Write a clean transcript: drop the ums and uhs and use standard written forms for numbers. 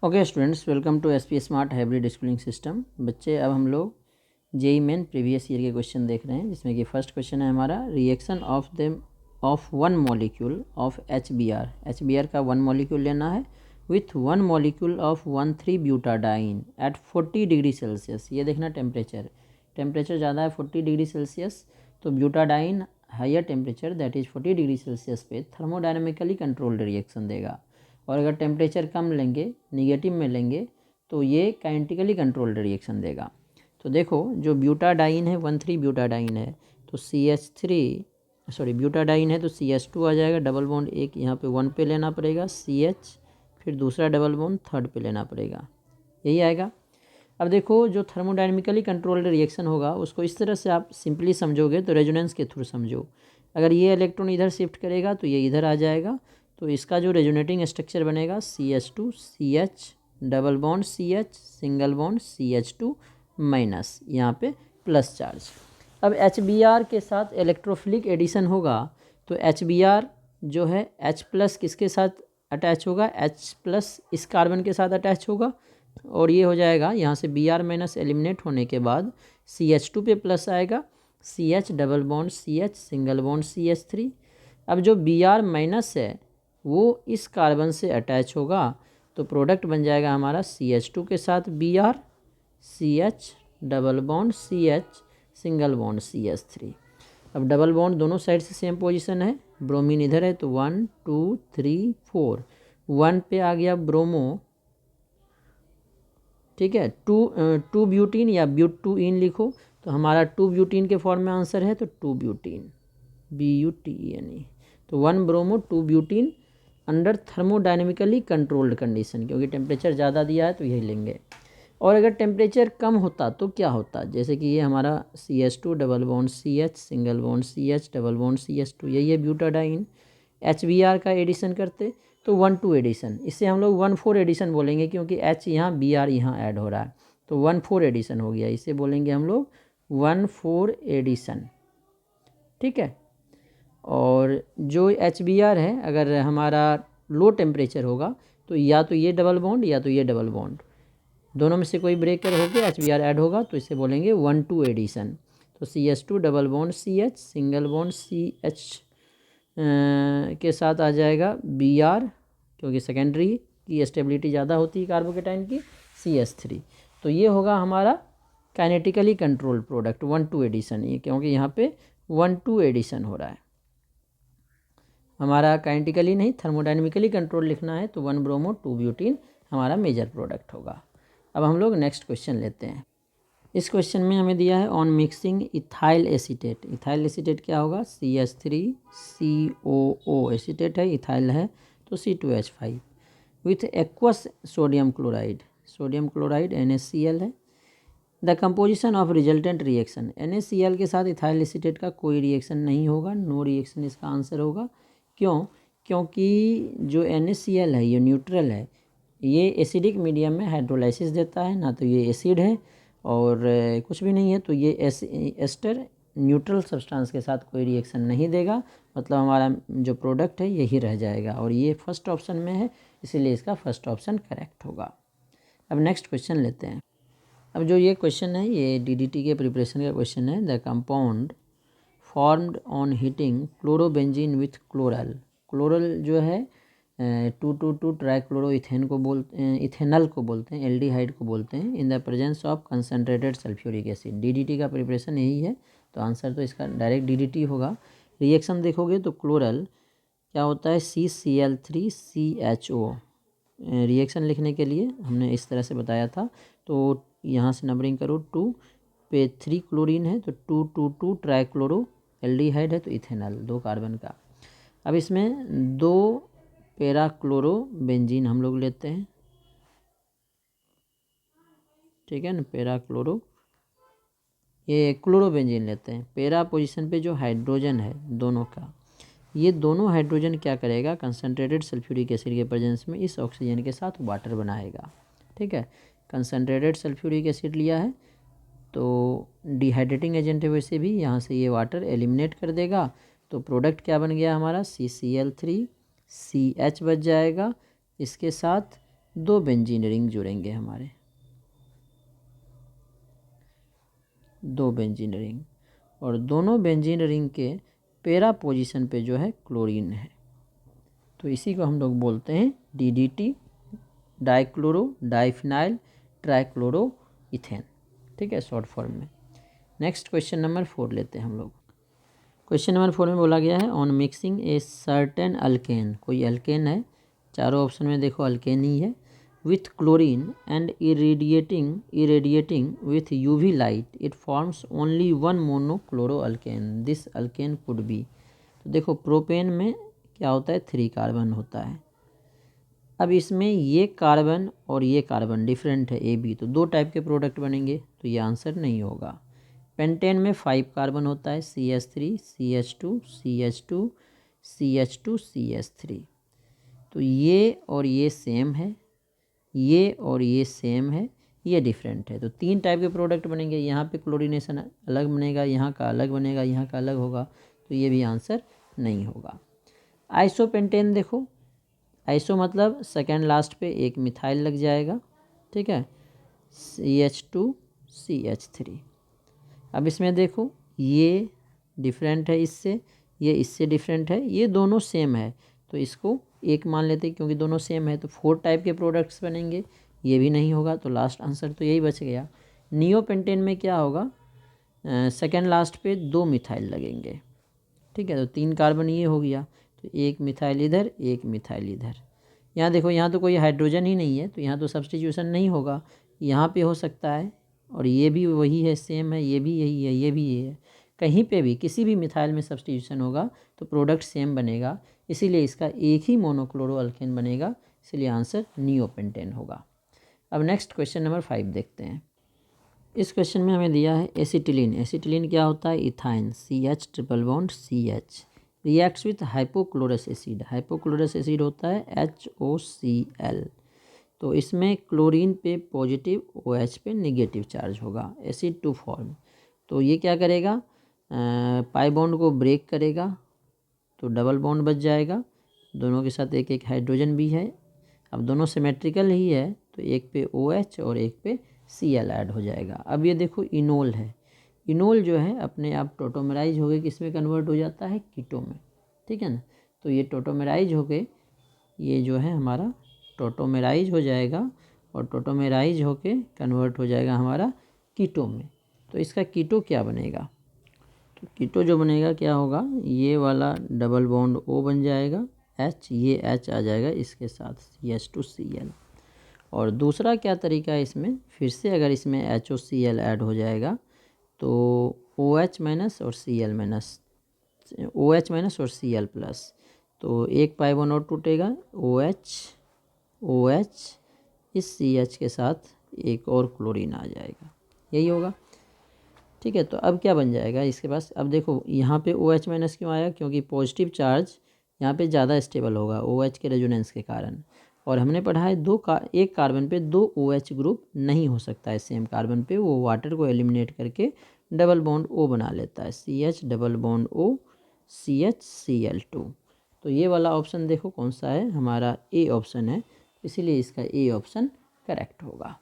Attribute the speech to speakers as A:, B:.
A: Okay students, welcome to SP smart hybrid schooling system. बच्चे, अब हम लोग जेई मेन प्रीवियस ईयर के क्वेश्चन देख रहे हैं, जिसमें कि फर्स्ट क्वेश्चन है हमारा reaction of one molecule of H B R का वन मॉलिक्यूल लेना है विथ वन मॉलिक्यूल ऑफ 1,3-ब्यूटाडाइन एट 40 डिग्री सेल्सियस। ये देखना टेम्परेचर ज़्यादा है 40 डिग्री सेल्सियस, तो butadiene higher temperature that is 40 degree Celsius पे थर्मोडायनेमिकली कंट्रोल्ड रिएक्शन देगा। और अगर टेम्परेचर कम लेंगे, निगेटिव में लेंगे, तो ये काइनेटिकली कंट्रोल्ड रिएक्शन देगा। तो देखो, जो ब्यूटाडाइन है 1,3 ब्यूटाडाइन है, तो ब्यूटाडाइन है तो CH2 आ जाएगा। डबल बॉन्ड एक यहाँ पे 1 पे लेना पड़ेगा, CH, फिर दूसरा डबल बॉन्ड 3rd पे लेना पड़ेगा, यही आएगा। अब देखो, जो थर्मोडायनेमिकली कंट्रोल्ड रिएक्शन होगा उसको इस तरह से आप सिंपली समझोगे तो रेजोनेंस के थ्रू समझो। अगर ये इलेक्ट्रॉन इधर शिफ्ट करेगा तो ये इधर आ जाएगा, तो इसका जो रेजोनेटिंग स्ट्रक्चर बनेगा CH2 CH double bond CH single bond CH2 minus, यहाँ पे प्लस चार्ज। अब HBr के साथ इलेक्ट्रोफिलिक एडिशन होगा, तो HBr जो है H+ किसके साथ अटैच होगा, H+ इस कार्बन के साथ अटैच होगा, और ये हो जाएगा यहाँ से Br- एलिमिनेट होने के बाद CH2 पे प्लस आएगा, CH double bond CH single bond CH3। अब जो Br- है वो इस कार्बन से अटैच होगा, तो प्रोडक्ट बन जाएगा हमारा CH2 के साथ Br, CH double bond CH single bond CH3। अब डबल बॉन्ड दोनों साइड से सेम पोजीशन है, ब्रोमीन इधर है तो 1 2 3 4, 1 पे आ गया ब्रोमो, ठीक है। टू ब्यूटीन या ब्यूटूइन लिखो, तो हमारा 2 ब्यूटीन के फॉर्म में आंसर है, तो 2 ब्यूटीन BUTENE। तो 1 bromo 2 butene under thermodynamically controlled condition, क्योंकि टेम्परेचर ज़्यादा दिया है तो यही लेंगे। और अगर टेम्परेचर कम होता तो क्या होता, जैसे कि ये हमारा CH2 double bond CH single bond CH double bond CH2, यही है ब्यूटाडाइन। HBr का एडिशन करते तो 1,2 एडिशन, इससे हम लोग 1,4 एडिशन बोलेंगे, क्योंकि H यहाँ Br यहाँ ऐड हो रहा है, तो 1,4 एडिशन हो गया, इसे बोलेंगे हम लोग 1,4 एडिशन, ठीक है। और जो HBr है, अगर हमारा लो टेम्परेचर होगा तो या तो ये डबल बॉन्ड या तो ये डबल बॉन्ड, दोनों में से कोई ब्रेकर होकर HBr ऐड होगा, तो इसे बोलेंगे 1,2 एडिशन। तो CH2 double bond CH single bond CH के साथ आ जाएगा Br, क्योंकि सेकेंडरी की स्टेबिलिटी ज़्यादा होती है कार्बोकेटाइन की, CH3। तो ये होगा हमारा काइनेटिकली कंट्रोल प्रोडक्ट 1,2 एडिशन, ये क्योंकि यहाँ पे 1,2 एडिशन हो रहा है। हमारा काइनेटिकली नहीं, थर्मोडायनेमिकली कंट्रोल लिखना है, तो 1 ब्रोमो 2 ब्यूटीन हमारा मेजर प्रोडक्ट होगा। अब हम लोग नेक्स्ट क्वेश्चन लेते हैं। इस क्वेश्चन में हमें दिया है on mixing ethyl acetate. Ethyl acetate क्या होगा, CH3COO एसीटेट है, इथाइल है तो C2H5 with aqueous sodium chloride NaCl है। The composition of resultant reaction, NaCl के साथ इथाइल एसीटेट का कोई रिएक्शन नहीं होगा, नो रिएक्शन इसका आंसर होगा। क्यों? क्योंकि जो NaCl है ये न्यूट्रल है, ये एसिडिक मीडियम में हाइड्रोलाइसिस देता है, ना तो ये एसिड है और कुछ भी नहीं है, तो ये एस्टर न्यूट्रल सब्सटेंस के साथ कोई रिएक्शन नहीं देगा, मतलब हमारा जो प्रोडक्ट है यही रह जाएगा, और ये फर्स्ट ऑप्शन में है, इसीलिए इसका फर्स्ट ऑप्शन करेक्ट होगा। अब नेक्स्ट क्वेश्चन लेते हैं। अब जो ये क्वेश्चन है ये DDT के प्रिपरेशन का क्वेश्चन है। The compound formed on heating chlorobenzene with chloral जो है 2,2,2 ट्राइक्लोरो इथेन को इथेनल को बोलते हैं, एल्डिहाइड को बोलते हैं, in the presence of concentrated sulphuric acid. DDT का प्रिपरेशन यही है, तो आंसर तो इसका डायरेक्ट DDT होगा। रिएक्शन देखोगे तो क्लोरल क्या होता है, CCl3CHO। रिएक्शन लिखने के लिए हमने इस तरह से बताया था, तो यहाँ से नंबरिंग करो, 2 पे 3 क्लोरीन है तो 2,2,2 ट्राइक्लोरो एल्डिहाइड है, तो इथेनल 2 कार्बन का। अब इसमें 2 पैरा क्लोरो बेंजीन हम लोग लेते हैं, ठीक है ना, पैरा क्लोरो, ये क्लोरोबेंजीन लेते हैं। पैरा पोजीशन पे जो हाइड्रोजन है दोनों का, ये दोनों हाइड्रोजन क्या करेगा, कंसनट्रेटेड सल्फ्यूरिक एसिड के प्रेजेंस में इस ऑक्सीजन के साथ वाटर बनाएगा, ठीक है। कंसनट्रेटेड सल्फ्यूरिक एसिड लिया है तो डिहाइड्रेटिंग एजेंट है, वैसे भी यहाँ से ये वाटर एलिमिनेट कर देगा, तो प्रोडक्ट क्या बन गया हमारा, CCl3CH बच जाएगा, इसके साथ दो बेंजीन रिंग जुड़ेंगे हमारे, दो बेंजीन रिंग, और दोनों बेंजीन रिंग के पैरा पोजीशन पे जो है क्लोरीन है, तो इसी को हम लोग बोलते हैं DDT, dichloro diphenyl trichloro ethane, ठीक है, शॉर्ट फॉर्म में। नेक्स्ट क्वेश्चन नंबर 4 लेते हैं हम लोग। क्वेश्चन नंबर 4 में बोला गया है on mixing a certain alkane, कोई अल्केन है, चारों ऑप्शन में देखो अल्केन ही है, with chlorine and irradiating with UV light it forms only one monochloro alkane, this alkane could be. तो देखो प्रोपेन में क्या होता है, 3 कार्बन होता है। अब इसमें ये कार्बन और ये कार्बन डिफरेंट है AB, तो 2 टाइप के प्रोडक्ट बनेंगे, तो ये आंसर नहीं होगा। पेंटेन में 5 कार्बन होता है, CH3 CH2 CH2 CH2 CH3, तो ये और ये सेम है, ये और ये सेम है, ये डिफरेंट है, तो 3 टाइप के प्रोडक्ट बनेंगे। यहाँ पे क्लोरीनेशन अलग बनेगा, यहाँ का अलग बनेगा, यहाँ का अलग होगा, तो ये भी आंसर नहीं होगा। आइसोपेंटेन देखो, आइसो मतलब सेकेंड लास्ट पे एक मिथाइल लग जाएगा, ठीक है, CH2 CH3। अब इसमें देखो ये डिफरेंट है इससे, ये इससे डिफरेंट है, ये दोनों सेम है, तो इसको एक मान लेते हैं क्योंकि दोनों सेम है, तो 4 टाइप के प्रोडक्ट्स बनेंगे, ये भी नहीं होगा, तो लास्ट आंसर तो यही बच गया। नियोपेंटेन में क्या होगा, सेकेंड लास्ट पे 2 मिथाइल लगेंगे, ठीक है, तो 3 कार्बन ये हो गया, तो एक मिथाइल इधर एक मिथाइल इधर। यहाँ देखो यहाँ तो कोई हाइड्रोजन ही नहीं है, तो यहाँ तो सब्स्टिट्यूशन नहीं होगा, यहाँ पे हो सकता है, और ये भी वही है, सेम है, ये भी यही है, ये भी ये है, कहीं पे भी किसी भी मिथाइल में सब्स्टिट्यूशन होगा तो प्रोडक्ट सेम बनेगा, इसीलिए इसका एक ही मोनोक्लोरो अल्केन बनेगा, इसलिए आंसर नियोपेंटेन होगा। अब नेक्स्ट क्वेश्चन नंबर 5 देखते हैं। इस क्वेश्चन में हमें दिया है एसिटिलीन, एसिटिलीन क्या होता है, ethyne, CH triple bond CH reacts with hypochlorous acid, hypochlorous acid होता है HOCl, तो इसमें क्लोरीन पे पॉजिटिव, OH पे नेगेटिव चार्ज होगा, एसिड टू फॉर्म, तो ये क्या करेगा, पाई बॉन्ड को ब्रेक करेगा, तो डबल बॉन्ड बच जाएगा, दोनों के साथ एक एक हाइड्रोजन भी है, अब दोनों सिमेट्रिकल ही है, तो एक पे OH और एक पे Cl ऐड हो जाएगा। अब ये देखो इनोल है, इनोल जो है अपने आप टोटोमराइज हो गए, किस में कन्वर्ट हो जाता है, कीटो में, ठीक है ना, तो ये टोटोमराइज हो गए, ये जो है हमारा टोटोमेराइज हो जाएगा, और टोटोमेराइज होके कन्वर्ट हो जाएगा हमारा कीटो में, तो इसका कीटो क्या बनेगा, तो कीटो जो बनेगा क्या होगा, ये वाला डबल बॉन्ड O बन जाएगा, H, ये H आ जाएगा इसके साथ CH2Cl, और दूसरा क्या तरीका है इसमें, फिर से अगर इसमें HOCl ऐड हो जाएगा तो OH माइनस और Cl माइनस, OH माइनस और Cl प्लस, तो एक पाई बॉन्ड और टूटेगा, OH इस CH के साथ एक और क्लोरीन आ जाएगा, यही होगा, ठीक है। तो अब क्या बन जाएगा इसके पास, अब देखो यहाँ पे OH माइनस क्यों आया, क्योंकि पॉजिटिव चार्ज यहाँ पे ज़्यादा स्टेबल होगा OH के रेजोनेंस के कारण, और हमने पढ़ा है एक कार्बन पे 2 OH ग्रुप नहीं हो सकता है सेम कार्बन पे, वो वाटर को एलिमिनेट करके डबल बॉन्ड O बना लेता है, CH double bond O CHCl2, तो ये वाला ऑप्शन देखो कौन सा है, हमारा A ऑप्शन है, इसीलिए इसका A ऑप्शन करेक्ट होगा।